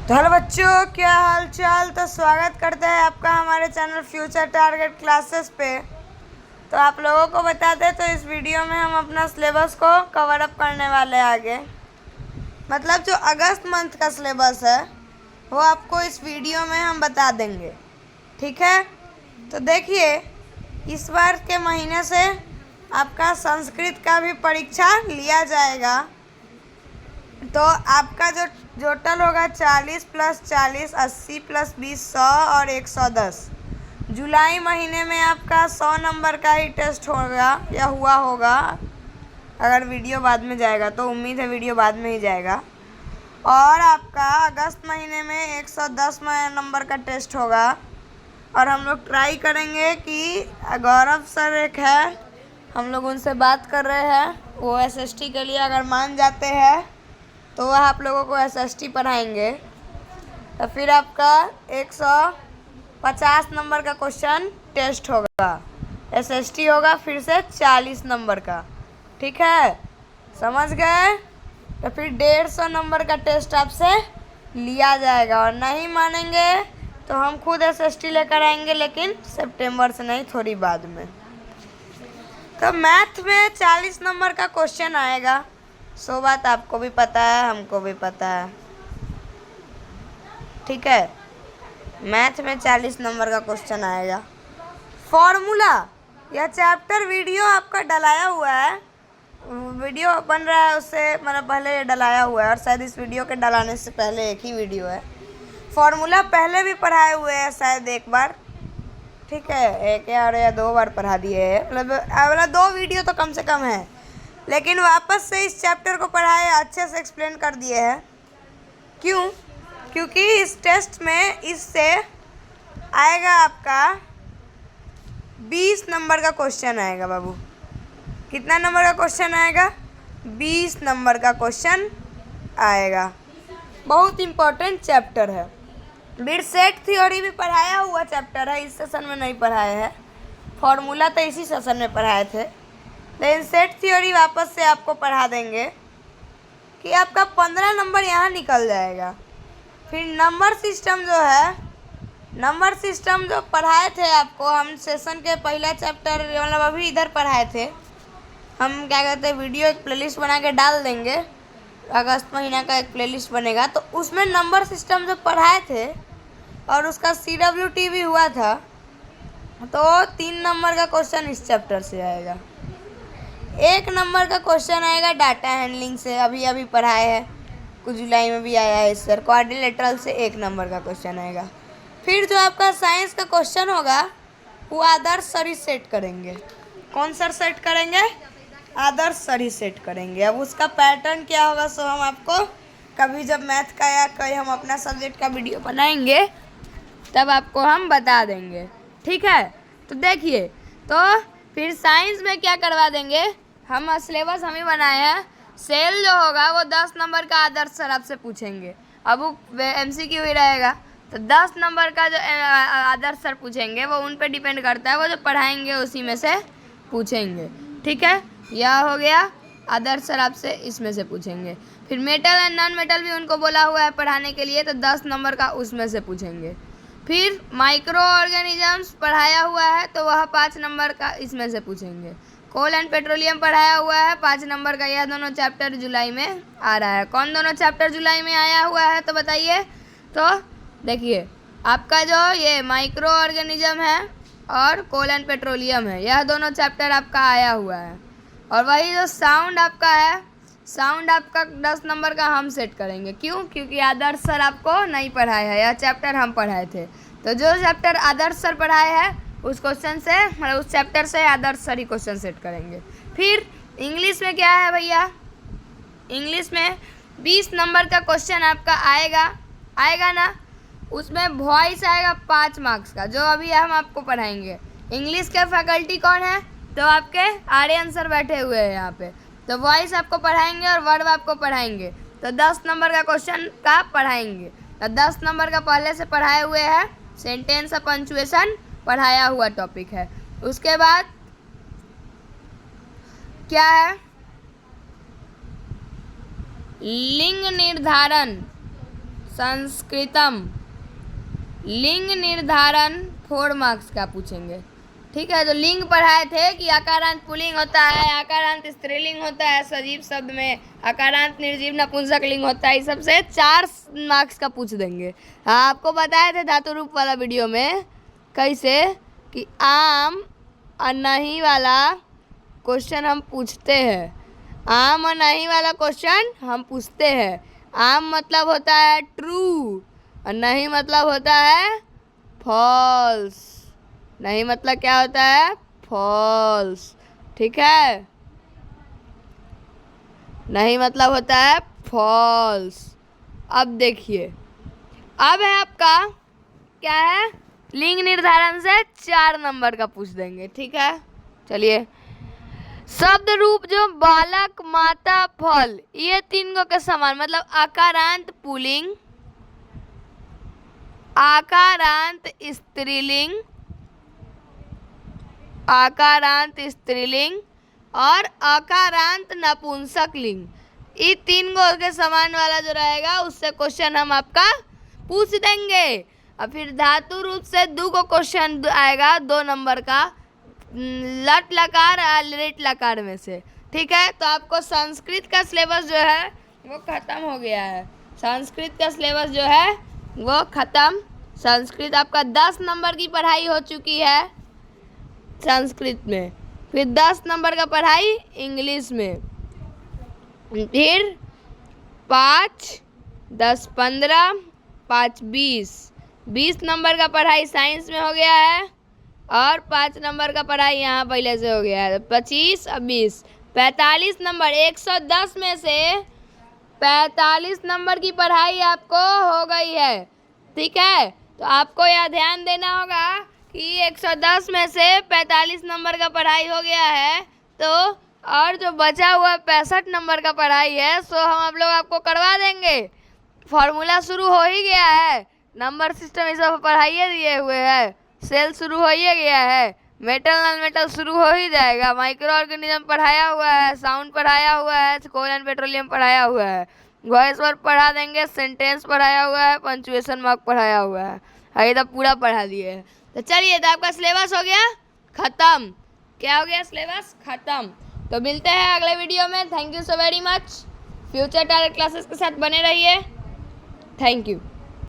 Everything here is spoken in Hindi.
तो हेलो बच्चों, क्या हाल चाल। तो स्वागत करते हैं आपका हमारे चैनल फ्यूचर टारगेट क्लासेस पे। तो आप लोगों को बता दें तो इस वीडियो में हम अपना सिलेबस को कवर अप करने वाले हैं आगे। मतलब जो अगस्त मंथ का सिलेबस है वो आपको इस वीडियो में हम बता देंगे, ठीक है। तो देखिए, इस बार के महीने से आपका संस्कृत का भी परीक्षा लिया जाएगा। तो आपका जो टोटल होगा 40 + 40 80 + 20 100 और 110। जुलाई महीने में आपका 100 नंबर का ही टेस्ट होगा या हुआ होगा। अगर वीडियो बाद में जाएगा तो उम्मीद है वीडियो बाद में ही जाएगा। और आपका अगस्त महीने में 110 नंबर का टेस्ट होगा। और हम लोग ट्राई करेंगे कि गौरव सर एक है, हम लोग उनसे बात कर रहे हैं। वो एसएसटी के लिए अगर मान जाते हैं तो वह आप लोगों को एसएसटी पढ़ाएंगे। तो फिर आपका 150 नंबर का क्वेश्चन टेस्ट होगा, एसएसटी होगा फिर से 40 नंबर का, ठीक है, समझ गए। तो फिर 150 नंबर का टेस्ट आपसे लिया जाएगा। और नहीं मानेंगे तो हम खुद एसएसटी लेकर आएंगे, लेकिन सितंबर से नहीं, थोड़ी बाद में। तो मैथ में 40 नंबर का क्वेश्चन आएगा। सो बात आपको भी पता है, हमको भी पता है, ठीक है। मैथ में 40 नंबर का क्वेश्चन आएगा। फॉर्मूला, यह चैप्टर वीडियो आपका डलाया हुआ है, वीडियो बन रहा है उससे मतलब पहले डलाया हुआ है। और शायद इस वीडियो के डलाने से पहले एक ही वीडियो है। फॉर्मूला पहले भी पढ़ाए हुए हैं शायद एक बार, ठीक है, एक या 2 बार पढ़ा दिए हैं। मतलब 2 वीडियो तो कम से कम है, लेकिन वापस से इस चैप्टर को पढ़ाए, अच्छे से एक्सप्लेन कर दिए हैं। क्यों? क्योंकि इस टेस्ट में इससे आएगा आपका 20 नंबर का क्वेश्चन आएगा बाबू। कितना नंबर का क्वेश्चन आएगा? 20 नंबर का क्वेश्चन आएगा। बहुत इम्पोर्टेंट चैप्टर है। बिट सेट थ्योरी भी पढ़ाया हुआ चैप्टर है, इस सेशन में नहीं पढ़ाए हैं। फॉर्मूला तो इसी सेशन में पढ़ाए थे, लेकिन सेट थ्योरी वापस से आपको पढ़ा देंगे कि आपका 15 नंबर यहाँ निकल जाएगा। फिर नंबर सिस्टम जो है, नंबर सिस्टम जो पढ़ाए थे आपको हम सेशन के पहला चैप्टर, मतलब अभी इधर पढ़ाए थे हम। क्या कहते हैं, वीडियो एक प्लेलिस्ट बना के डाल देंगे, अगस्त महीना का एक प्लेलिस्ट बनेगा। तो उसमें नंबर सिस्टम जो पढ़ाए थे और उसका CWT भी हुआ था। तो 3 नंबर का क्वेश्चन इस चैप्टर से आएगा। 1 नंबर का क्वेश्चन आएगा डाटा हैंडलिंग से, अभी पढ़ाए हैं, कुछ जुलाई में भी आया है इस सर। क्वाड्रिलेटरल से 1 नंबर का क्वेश्चन आएगा। फिर जो आपका साइंस का क्वेश्चन होगा वो आदर्श सरी सेट करेंगे। कौन सर सेट करेंगे? आदर्श सरी सेट करेंगे। अब उसका पैटर्न क्या होगा सो हम आपको कभी जब मैथ का या कोई हम अपना सब्जेक्ट का वीडियो बनाएंगे तब आपको हम बता देंगे, ठीक है। तो देखिए, तो फिर साइंस में क्या करवा देंगे, हम सिलेबस हम ही बनाए हैं। सेल जो होगा वो 10 नंबर का आदर्श सर आपसे पूछेंगे। अब वो MCQ ही रहेगा, तो 10 नंबर का जो आदर्श सर पूछेंगे वो उन पे डिपेंड करता है, वो जो पढ़ाएंगे उसी में से पूछेंगे, ठीक है। यह हो गया, आदर्श सर आपसे इसमें से पूछेंगे। फिर मेटल एंड नॉन मेटल भी उनको बोला हुआ है पढ़ाने के लिए, तो 10 नंबर का उसमें से पूछेंगे। फिर माइक्रो ऑर्गेनिजम्स पढ़ाया हुआ है तो वह 5 नंबर का इसमें से पूछेंगे। कोल एंड पेट्रोलियम पढ़ाया हुआ है 5 नंबर का। यह दोनों चैप्टर जुलाई में आ रहा है। कौन दोनों चैप्टर जुलाई में आया हुआ है तो बताइए। तो देखिए, आपका जो ये माइक्रो ऑर्गेनिज्म है और कोल एंड पेट्रोलियम है, यह दोनों चैप्टर आपका आया हुआ है। और वही जो साउंड आपका है, साउंड आपका 10 नंबर का हम सेट करेंगे। क्यों? क्योंकि आदर्श सर आपको नहीं पढ़ाए हैं, यह चैप्टर हम पढ़ाए थे। तो जो चैप्टर आदर्श सर पढ़ाए हैं उस क्वेश्चन से, मतलब उस चैप्टर से आदर्श सर ही क्वेश्चन सेट करेंगे। फिर इंग्लिश में क्या है भैया, इंग्लिश में 20 नंबर का क्वेश्चन आपका आएगा ना। उसमें वॉइस आएगा 5 मार्क्स का, जो अभी हम आपको पढ़ाएंगे। इंग्लिश के फैकल्टी कौन है? तो आपके आर्यन सर बैठे हुए हैं यहाँ पे। तो वॉइस आपको पढ़ाएंगे और वर्ब आपको पढ़ाएंगे। तो 10 नंबर का क्वेश्चन का पढ़ाएंगे। तो 10 नंबर का पहले से पढ़ाए हुए हैं, सेंटेंस और पंचुएशन पढ़ाया हुआ टॉपिक है। उसके बाद क्या है, लिंग निर्धारण संस्कृतम लिंग निर्धारण 4 मार्क्स का पूछेंगे। ठीक है, जो लिंग पढ़ाए थे कि आकारांत पुल्लिंग होता है, आकारांत स्त्रीलिंग होता है, सजीव शब्द में आकारांत निर्जीव नपुंसक लिंग होता है, इस सबसे 4 मार्क्स का पूछ देंगे। हाँ, आपको बताए थे धातु रूप वाला वीडियो में कैसे कि आम और नहीं वाला क्वेश्चन हम पूछते हैं। आम और नहीं वाला क्वेश्चन हम पूछते हैं। आम मतलब होता है ट्रू और नहीं मतलब होता है फॉल्स। नहीं मतलब क्या होता है? फॉल्स। ठीक है, नहीं मतलब होता है फॉल्स। अब देखिए, अब है आपका क्या है, लिंग निर्धारण से 4 नंबर का पूछ देंगे। ठीक है, चलिए। शब्द रूप जो बालक, माता, फल, ये 3 गो के समान, मतलब आकारांत पुल्लिंग, आकारांत स्त्रीलिंग, आकारांत स्त्रीलिंग और आकारांत नपुंसक लिंग, ये 3 गो के समान वाला जो रहेगा उससे क्वेश्चन हम आपका पूछ देंगे। और फिर धातु रूप से 2 गो क्वेश्चन आएगा 2 नंबर का, लट लकार और लिट लकार में से। ठीक है, तो आपको संस्कृत का सिलेबस जो है वो ख़त्म हो गया है। संस्कृत का सिलेबस जो है वो ख़त्म। संस्कृत आपका 10 नंबर की पढ़ाई हो चुकी है संस्कृत में, फिर 10 नंबर का पढ़ाई इंग्लिश में, फिर 5, 10, 15, 5, 20 नंबर का पढ़ाई साइंस में हो गया है और 5 नंबर का पढ़ाई यहाँ पहले से हो गया है। 25 और 20, 45 नंबर, 110 में से 45 नंबर की पढ़ाई आपको हो गई है। ठीक है, तो आपको यह ध्यान देना होगा कि 110 में से 45 नंबर का पढ़ाई हो गया है, तो और जो बचा हुआ 65 नंबर का पढ़ाई है सो हम आप लोग आपको करवा देंगे। फार्मूला शुरू हो ही गया है, नंबर सिस्टम ये सब पढ़ाइए दिए हुए हैं, सेल शुरू हो ही गया है, मेटल नॉन मेटल शुरू हो ही जाएगा, माइक्रो ऑर्गेनिज्म पढ़ाया हुआ है, साउंड पढ़ाया हुआ है, कोल एंड पेट्रोलियम पढ़ाया हुआ है, वॉइस वर्ड पढ़ा देंगे, सेंटेंस पढ़ाया हुआ है, पंचुएशन मार्क पढ़ाया हुआ है, ये तो पूरा पढ़ा दिए हैं। तो चलिए, तो आपका सिलेबस हो गया ख़त्म। क्या हो गया? सिलेबस ख़त्म। तो मिलते हैं अगले वीडियो में। Thank you so very much. Future target classes के साथ बने रहिए। Thank you.